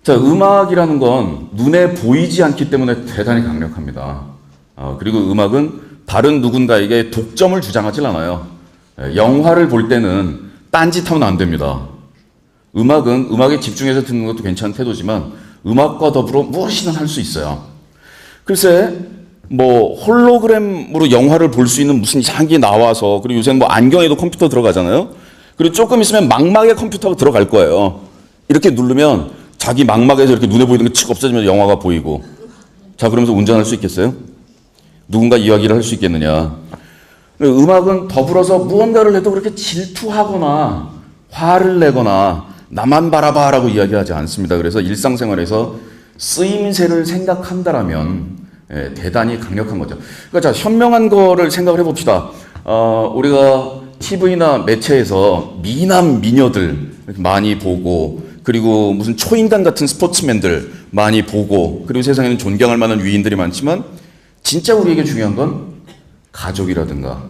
자, 음악이라는 건 눈에 보이지 않기 때문에 대단히 강력합니다. 그리고 음악은 다른 누군가에게 독점을 주장하지 않아요. 영화를 볼 때는 딴짓하면 안 됩니다. 음악은 음악에 집중해서 듣는 것도 괜찮은 태도지만 음악과 더불어 무엇이든 할 수 있어요. 글쎄 뭐 홀로그램으로 영화를 볼 수 있는 무슨 이상한 게 나와서, 그리고 요새는 뭐 안경에도 컴퓨터 들어가잖아요. 그리고 조금 있으면 망막에 컴퓨터가 들어갈 거예요. 이렇게 누르면 자기 망막에서 이렇게 눈에 보이는 게 칙 없어지면서 영화가 보이고. 자, 그러면서 운전할 수 있겠어요? 누군가 이야기를 할 수 있겠느냐. 음악은 더불어서 무언가를 해도 그렇게 질투하거나 화를 내거나 나만 바라봐라고 이야기하지 않습니다. 그래서 일상생활에서 쓰임새를 생각한다라면 대단히 강력한 거죠. 그러니까 자, 현명한 거를 생각을 해봅시다. 우리가 TV나 매체에서 미남 미녀들 많이 보고, 그리고 무슨 초인간 같은 스포츠맨들 많이 보고, 그리고 세상에는 존경할 만한 위인들이 많지만 진짜 우리에게 중요한 건 가족이라든가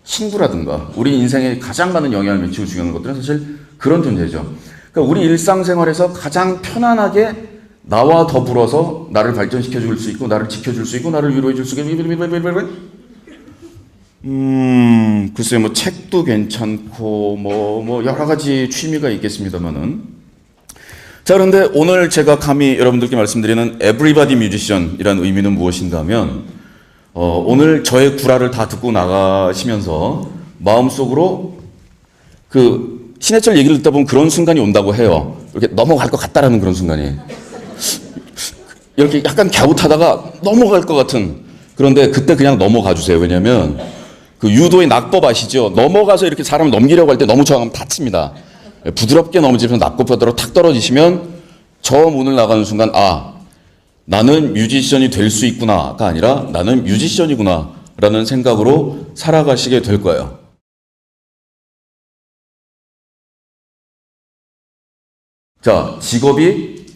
친구라든가 우리 인생에 가장 많은 영향을 미치고 중요한 것들은 사실 그런 존재죠. 그러니까 우리 일상생활에서 가장 편안하게 나와 더불어서 나를 발전시켜 줄 수 있고, 나를 지켜줄 수 있고, 나를 위로해 줄 수 있고, 글쎄요, 뭐 책도 괜찮고 뭐 여러 가지 취미가 있겠습니다만은. 자, 그런데 오늘 제가 감히 여러분들께 말씀드리는 Everybody Musician이라는 의미는 무엇인가 하면, 오늘 저의 구라를 다 듣고 나가시면서 마음속으로 그 신해철 얘기를 듣다 보면 그런 순간이 온다고 해요. 이렇게 넘어갈 것 같다라는 그런 순간이. 이렇게 약간 갸웃하다가 넘어갈 것 같은. 그런데 그때 그냥 넘어가 주세요. 왜냐면 그 유도의 낙법 아시죠? 넘어가서 이렇게 사람을 넘기려고 할 때 너무 저항하면 다칩니다. 부드럽게 넘어지면서 낙법바다로 탁 떨어지시면 저 문을 나가는 순간, 아, 나는 뮤지션이 될 수 있구나가 아니라 나는 뮤지션이구나 라는 생각으로 살아가시게 될 거예요. 자, 직업이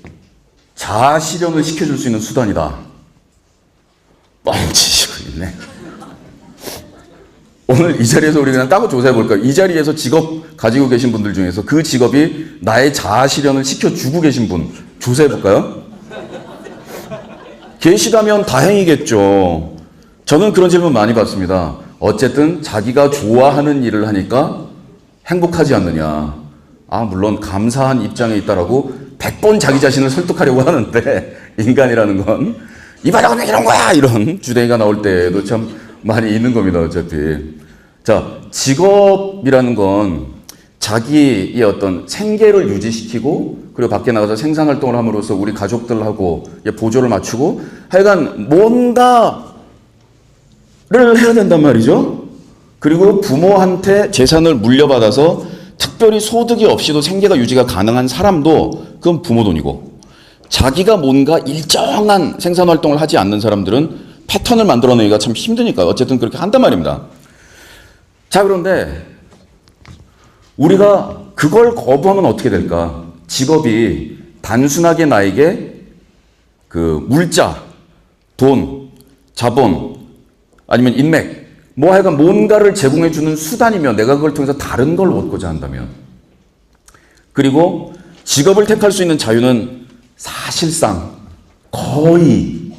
자아 실현을 시켜줄 수 있는 수단이다. 뻥치시고 있네. 오늘 이 자리에서 우리 그냥 따고 조사해 볼까요? 이 자리에서 직업 가지고 계신 분들 중에서 그 직업이 나의 자아 실현을 시켜주고 계신 분 조사해 볼까요? 계시다면 다행이겠죠. 저는 그런 질문 많이 받습니다. 어쨌든 자기가 좋아하는 일을 하니까 행복하지 않느냐. 물론 감사한 입장에 있다라고 100번 자기 자신을 설득하려고 하는데, 인간이라는 건 이봐라 왜 이런 거야 이런 주댕이가 나올 때도 참 많이 있는 겁니다. 어차피. 자, 직업이라는 건 자기의 어떤 생계를 유지시키고, 그리고 밖에 나가서 생산활동을 함으로써 우리 가족들하고 보조를 맞추고, 하여간 뭔가를 해야 된단 말이죠. 그리고 부모한테 재산을 물려받아서 특별히 소득이 없이도 생계가 유지가 가능한 사람도 그건 부모 돈이고, 자기가 뭔가 일정한 생산활동을 하지 않는 사람들은 패턴을 만들어내기가 참 힘드니까 어쨌든 그렇게 한단 말입니다. 자, 그런데 우리가 그걸 거부하면 어떻게 될까? 직업이 단순하게 나에게 그 물자, 돈, 자본, 아니면 인맥, 뭐 하여간 뭔가를 제공해주는 수단이면 내가 그걸 통해서 다른 걸 얻고자 한다면, 그리고 직업을 택할 수 있는 자유는 사실상 거의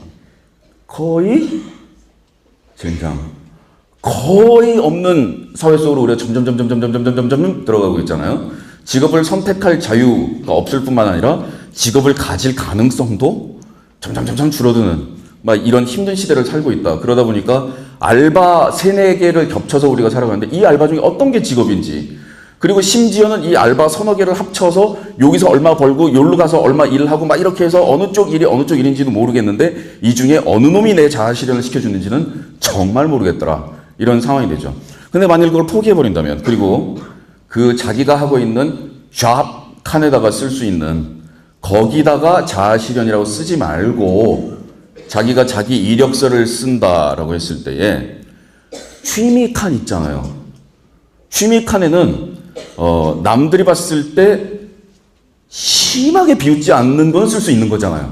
없는 사회 속으로 우리가 점점 들어가고 있잖아요. 직업을 선택할 자유가 없을 뿐만 아니라 직업을 가질 가능성도 점점 줄어드는 막 이런 힘든 시대를 살고 있다. 그러다 보니까 알바 3-4개를 겹쳐서 우리가 살아가는데 이 알바 중에 어떤 게 직업인지, 그리고 심지어는 이 알바 3-4개를 합쳐서 여기서 얼마 벌고 여기로 가서 얼마 일을 하고 막 이렇게 해서 어느 쪽 일이 어느 쪽 일인지도 모르겠는데 이 중에 어느 놈이 내 자아 실현을 시켜주는지는 정말 모르겠더라. 이런 상황이 되죠. 근데 만일 그걸 포기해버린다면, 그리고 그 자기가 하고 있는 잡 칸에다가 쓸 수 있는 거기다가 자아 실현이라고 쓰지 말고 자기가 자기 이력서를 쓴다라고 했을 때에 취미 칸 있잖아요. 취미 칸에는 남들이 봤을 때 심하게 비웃지 않는 건 쓸 수 있는 거잖아요.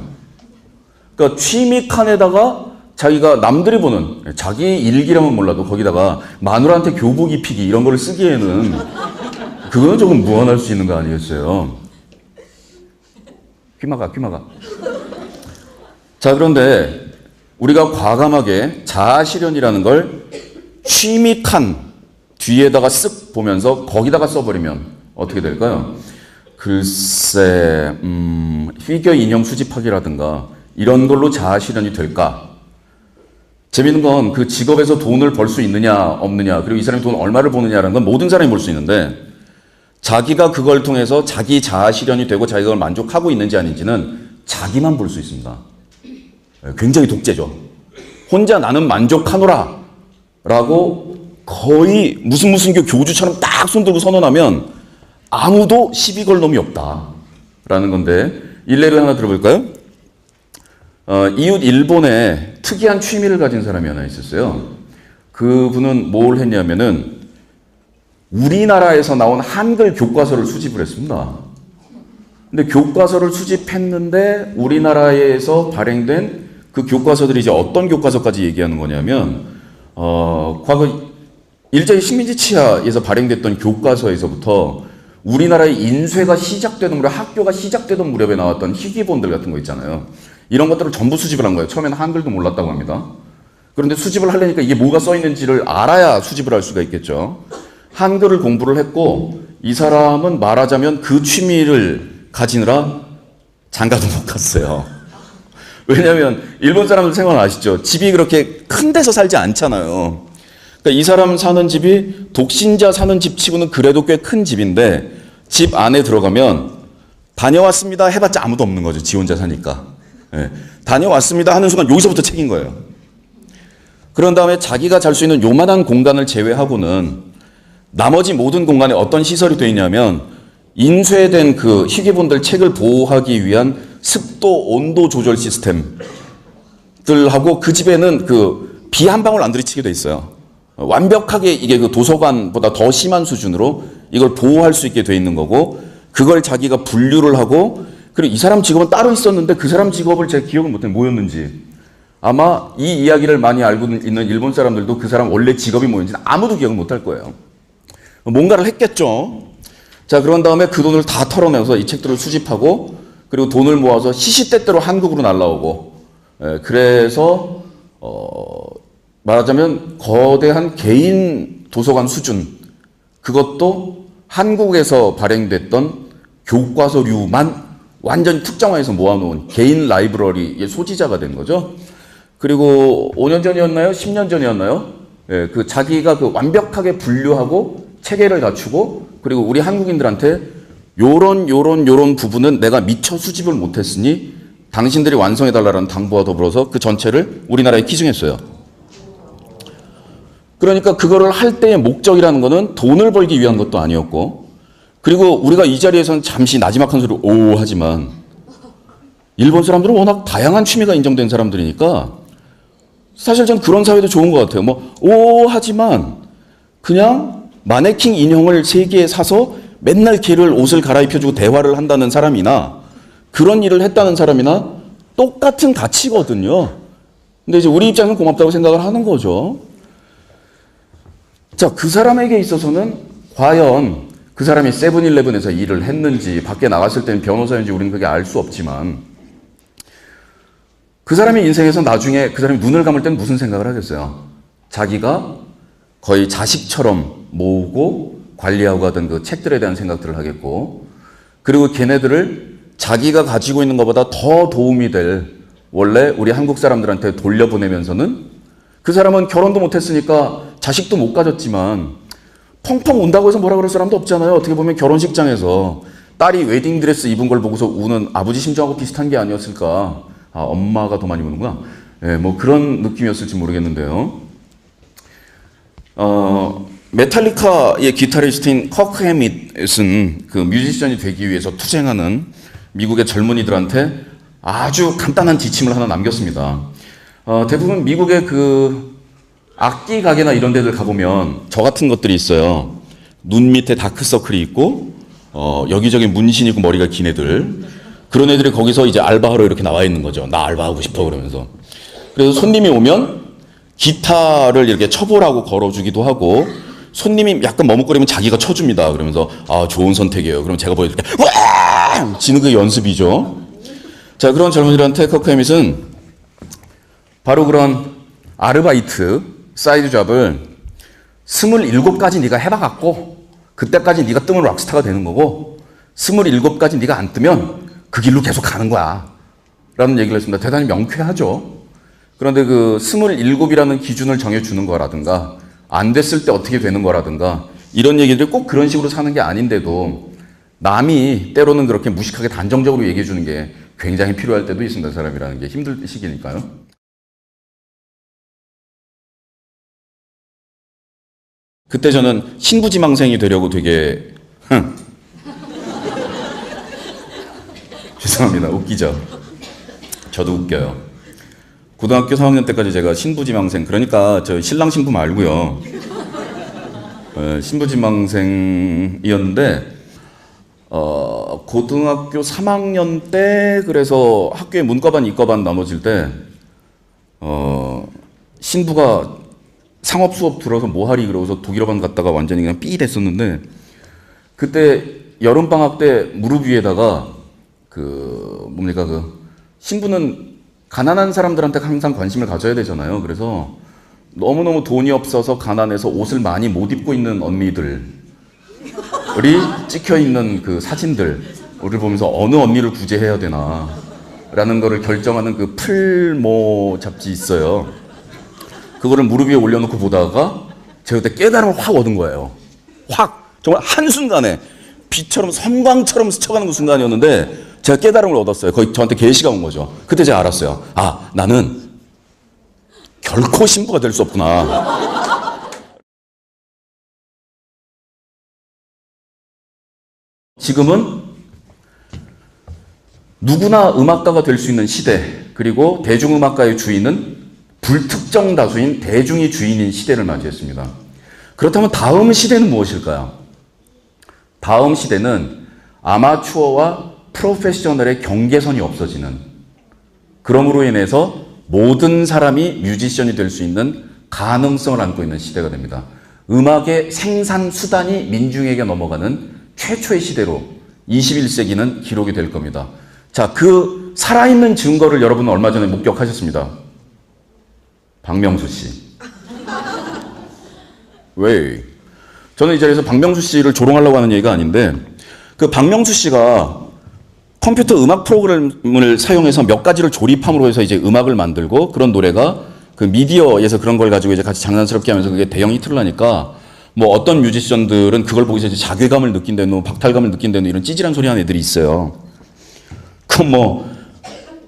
그러니까 취미 칸에다가 자기가 남들이 보는 자기 일기라면 몰라도 거기다가 마누라한테 교복 입히기 이런 걸 쓰기에는 그거는 조금 무언할 수 있는 거 아니겠어요? 귀 막아. 자, 그런데 우리가 과감하게 자아실현이라는 걸 취미 칸 뒤에다가 쓱 보면서 거기다가 써버리면 어떻게 될까요? 글쎄, 피겨 인형 수집하기라든가 이런 걸로 자아실현이 될까? 재밌는 건 그 직업에서 돈을 벌 수 있느냐 없느냐, 그리고 이 사람이 돈 얼마를 버느냐라는 건 모든 사람이 볼 수 있는데, 자기가 그걸 통해서 자기 자아실현이 되고 자기가 그걸 만족하고 있는지 아닌지는 자기만 볼 수 있습니다. 굉장히 독재죠. 혼자 나는 만족하노라 라고 거의 무슨 교주처럼 딱 손들고 선언하면 아무도 시비 걸 놈이 없다라는 건데, 일례를 하나 들어볼까요? 이웃 일본에 특이한 취미를 가진 사람이 하나 있었어요. 그분은 뭘 했냐면은 우리나라에서 나온 한글 교과서를 수집을 했습니다. 근데 교과서를 수집했는데 우리나라에서 발행된 그 교과서들이 이제 어떤 교과서까지 얘기하는 거냐면, 과거 일제히 식민지 치하에서 발행됐던 교과서에서부터 우리나라의 인쇄가 시작되던 무렵, 학교가 시작되던 무렵에 나왔던 희귀본들 같은 거 있잖아요. 이런 것들을 전부 수집을 한 거예요. 처음에는 한글도 몰랐다고 합니다. 그런데 수집을 하려니까 이게 뭐가 써 있는지를 알아야 수집을 할 수가 있겠죠. 한글을 공부를 했고, 이 사람은 말하자면 그 취미를 가지느라 장가도 못 갔어요. 왜냐하면 일본 사람들 생각 아시죠? 집이 그렇게 큰 데서 살지 않잖아요. 그러니까 이 사람 사는 집이 독신자 사는 집 치고는 그래도 꽤 큰 집인데, 집 안에 들어가면 다녀왔습니다 해봤자 아무도 없는 거죠. 지 혼자 사니까. 네. 다녀왔습니다 하는 순간 여기서부터 책인 거예요. 그런 다음에 자기가 잘 수 있는 요만한 공간을 제외하고는 나머지 모든 공간에 어떤 시설이 되어 있냐면, 인쇄된 그 희귀본들 책을 보호하기 위한 습도 온도 조절 시스템들하고, 그 집에는 그 비 한 방울 안 들이치게 돼 있어요. 완벽하게 이게 그 도서관보다 더 심한 수준으로 이걸 보호할 수 있게 돼 있는 거고, 그걸 자기가 분류를 하고, 그리고 이 사람 직업은 따로 있었는데 그 사람 직업을 제가 기억을 못해요. 뭐였는지. 아마 이 이야기를 많이 알고 있는 일본 사람들도 그 사람 원래 직업이 뭐였는지 아무도 기억을 못할 거예요. 뭔가를 했겠죠. 자, 그런 다음에 그 돈을 다 털어내서 이 책들을 수집하고, 그리고 돈을 모아서 시시때때로 한국으로 날라오고, 그래서 말하자면 거대한 개인 도서관 수준, 그것도 한국에서 발행됐던 교과서류만 완전히 특정화해서 모아놓은 개인 라이브러리의 소지자가 된 거죠. 그리고 5년 전이었나요? 10년 전이었나요? 그 자기가 그 완벽하게 분류하고 체계를 갖추고, 그리고 우리 한국인들한테 요런 부분은 내가 미처 수집을 못했으니 당신들이 완성해달라는 당부와 더불어서 그 전체를 우리나라에 기증했어요. 그러니까 그거를 할 때의 목적이라는 거는 돈을 벌기 위한 것도 아니었고, 그리고 우리가 이 자리에서는 잠시 나지막한 소리로 오 하지만, 일본 사람들은 워낙 다양한 취미가 인정된 사람들이니까 사실 전 그런 사회도 좋은 것 같아요. 오 하지만 그냥 마네킹 인형을 3개 사서 맨날 걔를 옷을 갈아입혀주고 대화를 한다는 사람이나 그런 일을 했다는 사람이나 똑같은 가치거든요. 근데 이제 우리 입장에서는 고맙다고 생각을 하는 거죠. 자, 그 사람에게 있어서는 과연 그 사람이 세븐일레븐에서 일을 했는지, 밖에 나갔을 때는 변호사인지 우리는 그게 알 수 없지만, 그 사람의 인생에서 나중에 그 사람이 눈을 감을 때는 무슨 생각을 하겠어요? 자기가 거의 자식처럼 모으고 관리하고 하던 그 책들에 대한 생각들을 하겠고, 그리고 걔네들을 자기가 가지고 있는 것보다 더 도움이 될, 원래 우리 한국 사람들한테 돌려보내면서는, 그 사람은 결혼도 못했으니까 자식도 못 가졌지만 펑펑 운다고 해서 뭐라 그럴 사람도 없잖아요. 어떻게 보면 결혼식장에서 딸이 웨딩드레스 입은 걸 보고서 우는 아버지 심정하고 비슷한 게 아니었을까. 아, 엄마가 더 많이 우는구나. 뭐 그런 느낌이었을지 모르겠는데요. 메탈리카의 기타리스트인 커크 해밋은 그 뮤지션이 되기 위해서 투쟁하는 미국의 젊은이들한테 아주 간단한 지침을 하나 남겼습니다. 대부분 미국의 그 악기 가게나 이런 데들 가보면 저 같은 것들이 있어요. 눈 밑에 다크서클이 있고, 여기저기 문신이 있고 머리가 긴 애들. 그런 애들이 거기서 이제 알바하러 이렇게 나와 있는 거죠. 나 알바하고 싶어 그러면서. 그래서 손님이 오면 기타를 이렇게 쳐보라고 걸어주기도 하고, 손님이 약간 머뭇거리면 자기가 쳐줍니다. 그러면서 아, 좋은 선택이에요. 그럼 제가 보여줄게. 와! 지는 그 연습이죠. 자, 그런 젊은이들한테 커크 해밋은 바로 그런 아르바이트, 사이드 잡을 27가지 네가 해봐갖고 그때까지 네가 뜨면 락스타가 되는 거고 27가지 네가 안 뜨면 그 길로 계속 가는 거야 라는 얘기를 했습니다. 대단히 명쾌하죠. 그런데 그 27이라는 기준을 정해주는 거라든가 안 됐을 때 어떻게 되는 거라든가 이런 얘기들이 꼭 그런 식으로 사는 게 아닌데도 남이 때로는 그렇게 무식하게 단정적으로 얘기해 주는 게 굉장히 필요할 때도 있습니다. 사람이라는 게 힘들 시기니까요. 그때 저는 신부지망생이 되려고 되게 죄송합니다. 웃기죠? 저도 웃겨요. 고등학교 3학년 때까지 제가 신부지망생, 그러니까 저 신랑 신부 말고요. 신부지망생이었는데 고등학교 3학년 때 그래서 학교에 문과반, 이과반 나눠질 때 신부가 상업 수업 들어서 뭐하리 그러고서 독일어반 갔다가 완전히 그냥 삐 됐었는데 그때 여름방학 때 무릎 위에다가 신부는 가난한 사람들한테 항상 관심을 가져야 되잖아요. 그래서 너무너무 돈이 없어서 가난해서 옷을 많이 못 입고 있는 언니들이 찍혀 있는 그 사진들을 보면서 어느 언니를 구제해야 되나 라는 거를 결정하는 그 풀모 잡지 있어요. 그거를 무릎 위에 올려놓고 보다가 제가 그때 깨달음을 확 얻은 거예요. 확! 정말 한순간에 빛처럼 섬광처럼 스쳐가는 그 순간이었는데 제가 깨달음을 얻었어요. 거의 저한테 계시가 온 거죠. 그때 제가 알았어요. 아, 나는 결코 신부가 될 수 없구나. 지금은 누구나 음악가가 될 수 있는 시대, 그리고 대중음악가의 주인은 불특정 다수인 대중이 주인인 시대를 맞이했습니다. 그렇다면 다음 시대는 무엇일까요? 다음 시대는 아마추어와 프로페셔널의 경계선이 없어지는, 그러므로 인해서 모든 사람이 뮤지션이 될 수 있는 가능성을 안고 있는 시대가 됩니다. 음악의 생산 수단이 민중에게 넘어가는 최초의 시대로 21세기는 기록이 될 겁니다. 자, 그 살아있는 증거를 여러분은 얼마 전에 목격하셨습니다. 박명수 씨. 왜? 저는 이 자리에서 박명수 씨를 조롱하려고 하는 얘기가 아닌데, 그 박명수 씨가 컴퓨터 음악 프로그램을 사용해서 몇 가지를 조립함으로 해서 이제 음악을 만들고, 그런 노래가 그 미디어에서 그런 걸 가지고 이제 같이 장난스럽게 하면서 그게 대형 히트를 하니까, 뭐 어떤 뮤지션들은 그걸 보고서 이제 자괴감을 느낀다는, 박탈감을 느낀다는 이런 찌질한 소리 하는 애들이 있어요.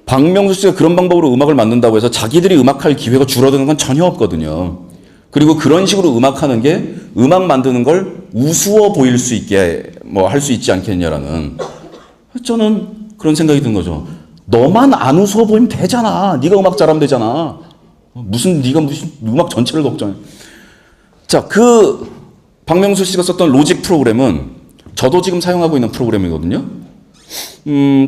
박명수 씨가 그런 방법으로 음악을 만든다고 해서 자기들이 음악할 기회가 줄어드는 건 전혀 없거든요. 그리고 그런 식으로 음악하는 게 음악 만드는 걸 우스워 보일 수 있게 할 수 있지 않겠냐라는, 저는 그런 생각이 든 거죠. 너만 안 우스워 보이면 되잖아. 네가 음악 잘하면 되잖아. 네가 무슨 음악 전체를 걱정해. 자, 그 박명수 씨가 썼던 로직 프로그램은 저도 지금 사용하고 있는 프로그램이거든요.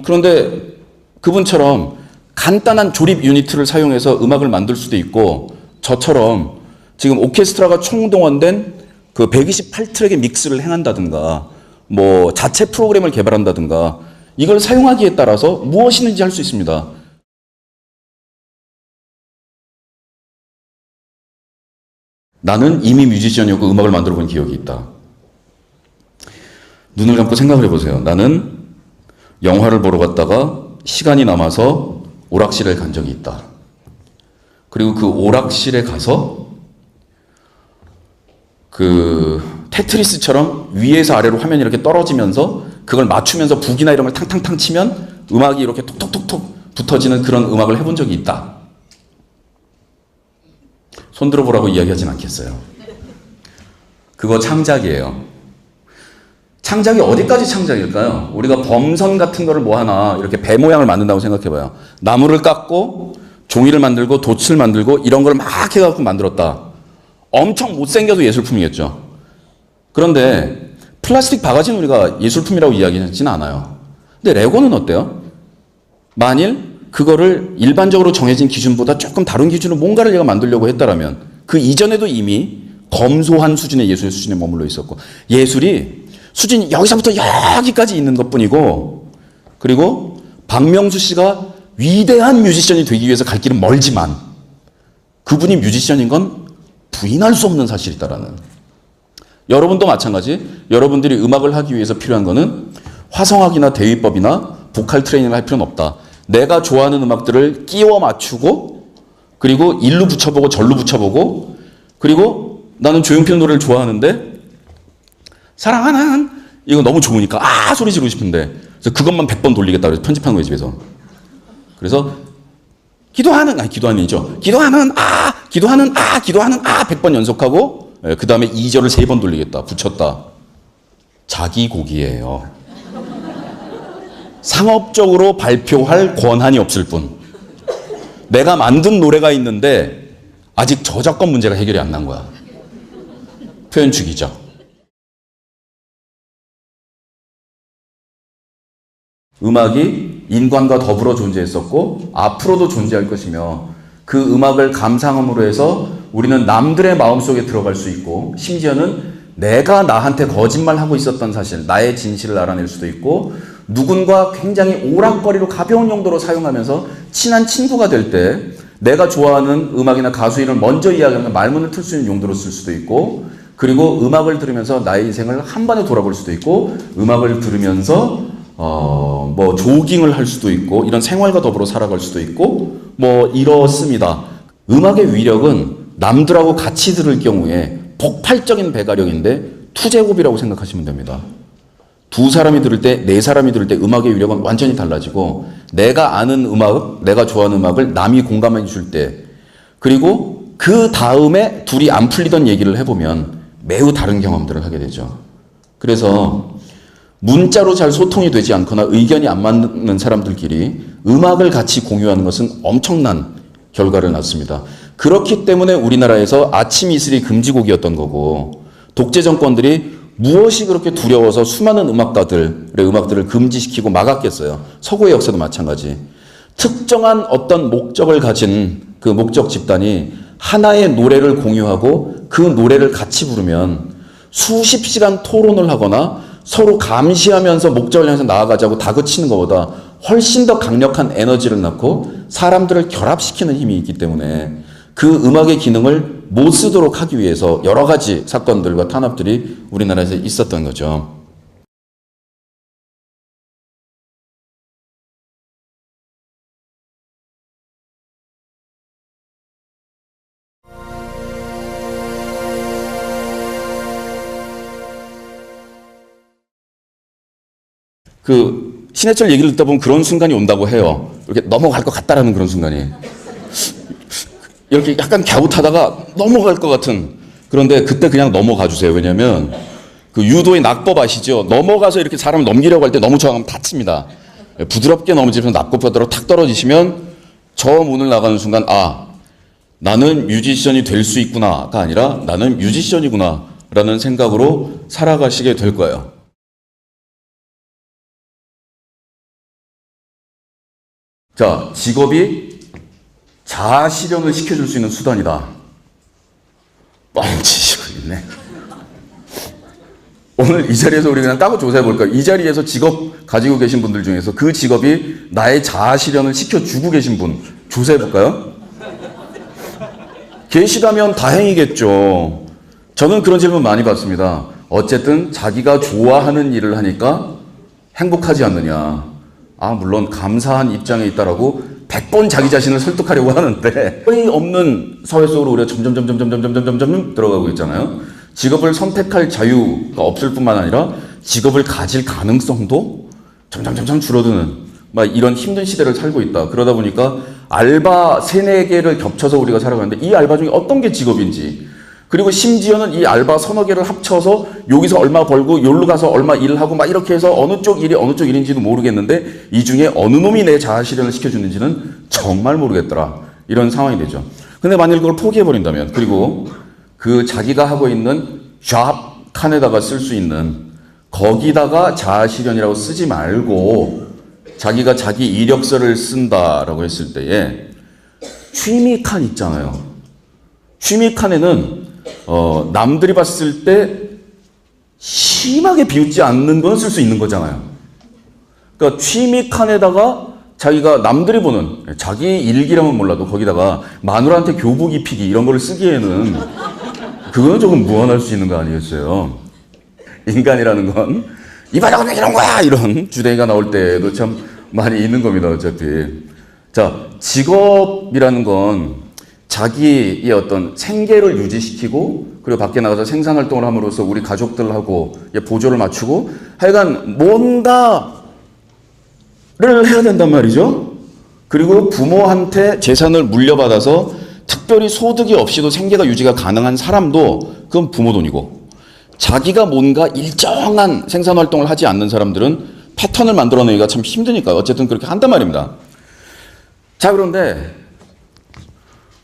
그런데 그분처럼 간단한 조립 유니트를 사용해서 음악을 만들 수도 있고, 저처럼 지금 오케스트라가 총동원된 그 128트랙의 믹스를 행한다든가, 뭐 자체 프로그램을 개발한다든가, 이걸 사용하기에 따라서 무엇이든지 할 수 있습니다. 나는 이미 뮤지션이었고 음악을 만들어 본 기억이 있다. 눈을 감고 생각을 해보세요. 나는 영화를 보러 갔다가 시간이 남아서 오락실에 간 적이 있다. 그리고 그 오락실에 가서 그 테트리스처럼 위에서 아래로 화면이 이렇게 떨어지면서 그걸 맞추면서 북이나 이런 걸 탕탕탕 치면 음악이 이렇게 톡톡톡톡 붙어지는 그런 음악을 해본 적이 있다. 손 들어보라고 이야기하진 않겠어요. 그거 창작이에요. 창작이 어디까지 창작일까요? 우리가 범선 같은 거를 뭐 하나 이렇게 배 모양을 만든다고 생각해봐요. 나무를 깎고 종이를 만들고 돛을 만들고 이런 걸 막 해갖고 만들었다. 엄청 못생겨도 예술품이겠죠. 그런데 플라스틱 바가지는 우리가 예술품이라고 이야기하지는 않아요. 근데 레고는 어때요? 만일 그거를 일반적으로 정해진 기준보다 조금 다른 기준으로 뭔가를 얘가 만들려고 했다라면 그 이전에도 이미 검소한 수준의 예술의 수준에 머물러 있었고, 예술이 수준이 여기서부터 여기까지 있는 것뿐이고, 그리고 박명수 씨가 위대한 뮤지션이 되기 위해서 갈 길은 멀지만 그분이 뮤지션인 건 부인할 수 없는 사실이다라는. 여러분도 마찬가지. 여러분들이 음악을 하기 위해서 필요한 거는 화성학이나 대위법이나 보컬 트레이닝을 할 필요는 없다. 내가 좋아하는 음악들을 끼워 맞추고 그리고 일로 붙여보고 절로 붙여보고 그리고 나는 조용필 노래를 좋아하는데 사랑하는 이거 너무 좋으니까 소리 지르고 싶은데 그래서 그것만 100번 돌리겠다 그래서 편집한 거예요 집에서. 그래서 기도하는 100번 연속하고 그 다음에 2절을 3번 돌리겠다 붙였다. 자기 곡이에요. 상업적으로 발표할 권한이 없을 뿐. 내가 만든 노래가 있는데 아직 저작권 문제가 해결이 안 난 거야. 표현축이죠. 음악이 인간과 더불어 존재했었고 앞으로도 존재할 것이며 그 음악을 감상함으로 해서 우리는 남들의 마음속에 들어갈 수 있고 심지어는 내가 나한테 거짓말하고 있었던 사실, 나의 진실을 알아낼 수도 있고 누군가 굉장히 오락거리로 가벼운 용도로 사용하면서 친한 친구가 될 때 내가 좋아하는 음악이나 가수 이름을 먼저 이야기하면 말문을 틀 수 있는 용도로 쓸 수도 있고 그리고 음악을 들으면서 나의 인생을 한 번에 돌아볼 수도 있고 음악을 들으면서 조깅을 할 수도 있고 이런 생활과 더불어 살아갈 수도 있고 이렇습니다. 음악의 위력은 남들하고 같이 들을 경우에 폭발적인 배가력인데 투제곱이라고 생각하시면 됩니다. 2사람이 들을 때, 4사람이 들을 때 음악의 위력은 완전히 달라지고 내가 아는 음악, 내가 좋아하는 음악을 남이 공감해 줄 때 그리고 그 다음에 둘이 안 풀리던 얘기를 해보면 매우 다른 경험들을 하게 되죠. 그래서 문자로 잘 소통이 되지 않거나 의견이 안 맞는 사람들끼리 음악을 같이 공유하는 것은 엄청난 결과를 낳습니다. 그렇기 때문에 우리나라에서 아침 이슬이 금지곡이었던 거고 독재 정권들이 무엇이 그렇게 두려워서 수많은 음악가들의 음악들을 금지시키고 막았겠어요. 서구의 역사도 마찬가지. 특정한 어떤 목적을 가진 그 목적 집단이 하나의 노래를 공유하고 그 노래를 같이 부르면 수십 시간 토론을 하거나 서로 감시하면서 목적을 향해서 나아가자고 다그치는 것보다 훨씬 더 강력한 에너지를 낳고 사람들을 결합시키는 힘이 있기 때문에 그 음악의 기능을 못 쓰도록 하기 위해서 여러 가지 사건들과 탄압들이 우리나라에서 있었던 거죠. 신해철 얘기를 듣다 보면 그런 순간이 온다고 해요. 이렇게 넘어갈 것 같다라는 그런 순간이. 이렇게 약간 갸웃하다가 넘어갈 것 같은. 그런데 그때 그냥 넘어가 주세요. 왜냐면 그 유도의 낙법 아시죠? 넘어가서 이렇게 사람을 넘기려고 할 때 너무 저항하면 다칩니다. 부드럽게 넘어지면서 낙법바다로 탁 떨어지시면 저 문을 나가는 순간 나는 뮤지션이 될 수 있구나가 아니라 나는 뮤지션이구나 라는 생각으로 살아가시게 될 거예요. 자, 직업이 자아 실현을 시켜줄 수 있는 수단이다. 뻥치시고 있네. 오늘 이 자리에서 우리 그냥 따고 조사해 볼까요? 이 자리에서 직업 가지고 계신 분들 중에서 그 직업이 나의 자아 실현을 시켜주고 계신 분 조사해 볼까요? 계시다면 다행이겠죠. 저는 그런 질문 많이 받습니다. 어쨌든 자기가 좋아하는 일을 하니까 행복하지 않느냐. 물론 감사한 입장에 있다라고 100번 자기 자신을 설득하려고 하는데 거의 없는 사회 속으로 우리가 점점 들어가고 있잖아요. 직업을 선택할 자유가 없을 뿐만 아니라 직업을 가질 가능성도 점점 줄어드는 이런 힘든 시대를 살고 있다. 그러다 보니까 알바 3-4개를 겹쳐서 우리가 살아가는데 이 알바 중에 어떤 게 직업인지 그리고 심지어는 이 알바 3-4개를 합쳐서 여기서 얼마 벌고 여기로 가서 얼마 일을 하고 이렇게 해서 어느 쪽 일이 어느 쪽 일인지도 모르겠는데 이 중에 어느 놈이 내 자아 실현을 시켜주는지는 정말 모르겠더라. 이런 상황이 되죠. 근데 만일 그걸 포기해버린다면 그리고 그 자기가 하고 있는 잡 칸에다가 쓸 수 있는 거기다가 자아 실현이라고 쓰지 말고 자기가 자기 이력서를 쓴다라고 했을 때에 취미 칸 있잖아요. 취미 칸에는 남들이 봤을 때 심하게 비웃지 않는 건 쓸 수 있는 거잖아요. 그러니까 취미 칸에다가 자기가 남들이 보는 자기 일기라면 몰라도 거기다가 마누라한테 교복 입히기 이런 걸 쓰기에는 그거는 조금 무한할 수 있는 거 아니겠어요? 인간이라는 건 이바닥은 이런 거야! 이런 주댕이가 나올 때도 참 많이 있는 겁니다, 어차피. 자, 직업이라는 건 자기의 어떤 생계를 유지시키고 그리고 밖에 나가서 생산활동을 함으로써 우리 가족들하고 보조를 맞추고 하여간 뭔가를 해야 된단 말이죠. 그리고 부모한테 재산을 물려받아서 특별히 소득이 없이도 생계가 유지가 가능한 사람도 그건 부모 돈이고, 자기가 뭔가 일정한 생산활동을 하지 않는 사람들은 패턴을 만들어내기가 참 힘드니까 어쨌든 그렇게 한단 말입니다. 자, 그런데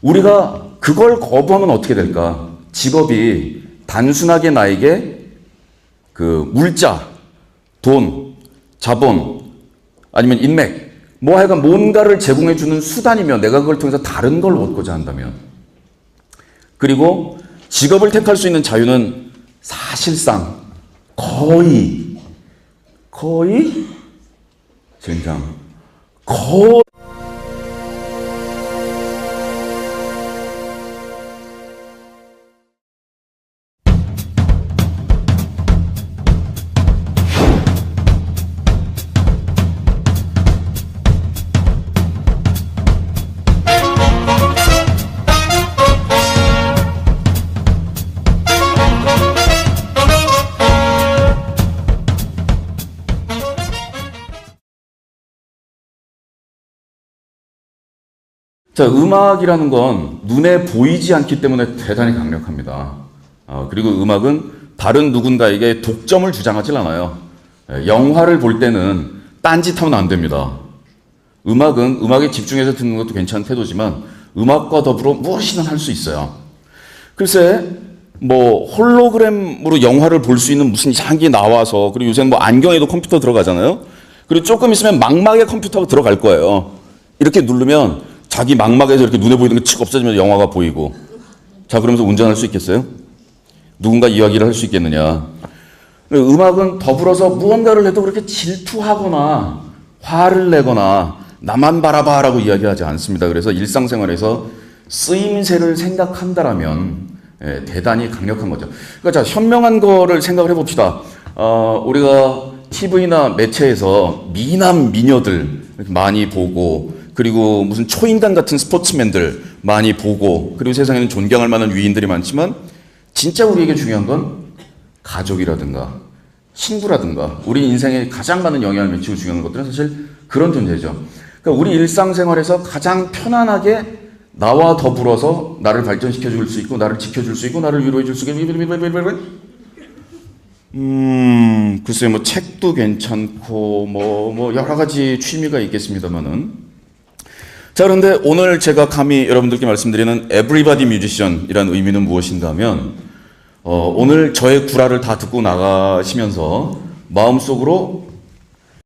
우리가 그걸 거부하면 어떻게 될까? 직업이 단순하게 나에게 그 물자, 돈, 자본, 아니면 인맥, 뭐 하여간 뭔가를 제공해주는 수단이면 내가 그걸 통해서 다른 걸 얻고자 한다면, 그리고 직업을 택할 수 있는 자유는 사실상 거의 젠장 거의 자, 음악이라는 건 눈에 보이지 않기 때문에 대단히 강력합니다. 그리고 음악은 다른 누군가에게 독점을 주장하지 않아요. 영화를 볼 때는 딴짓하면 안 됩니다. 음악은 음악에 집중해서 듣는 것도 괜찮은 태도지만 음악과 더불어 무엇이든 할 수 있어요. 글쎄, 뭐 홀로그램으로 영화를 볼 수 있는 무슨 이상한 게 나와서, 그리고 요새는 뭐 안경에도 컴퓨터 들어가잖아요. 그리고 조금 있으면 망막에 컴퓨터가 들어갈 거예요. 이렇게 누르면 자기 망막에서 이렇게 눈에 보이는 게 칙 없어지면 영화가 보이고. 자, 그러면서 운전할 수 있겠어요? 누군가 이야기를 할 수 있겠느냐? 음악은 더불어서 무언가를 해도 그렇게 질투하거나 화를 내거나 나만 바라봐라고 이야기하지 않습니다. 그래서 일상생활에서 쓰임새를 생각한다라면 대단히 강력한 거죠. 그러니까 자, 현명한 거를 생각을 해봅시다. 우리가 TV나 매체에서 미남 미녀들 많이 보고, 그리고 무슨 초인간 같은 스포츠맨들 많이 보고, 그리고 세상에는 존경할 만한 위인들이 많지만 진짜 우리에게 중요한 건 가족이라든가 친구라든가 우리 인생에 가장 많은 영향을 미치고 중요한 것들은 사실 그런 존재죠. 그러니까 우리 일상생활에서 가장 편안하게 나와 더불어서 나를 발전시켜 줄 수 있고, 나를 지켜줄 수 있고, 나를 위로해 줄 수 있고, 글쎄요, 뭐 책도 괜찮고 뭐 여러 가지 취미가 있겠습니다만은. 자, 그런데 오늘 제가 감히 여러분들께 말씀드리는 Everybody Musician이라는 의미는 무엇인가 하면, 오늘 저의 구라를 다 듣고 나가시면서 마음속으로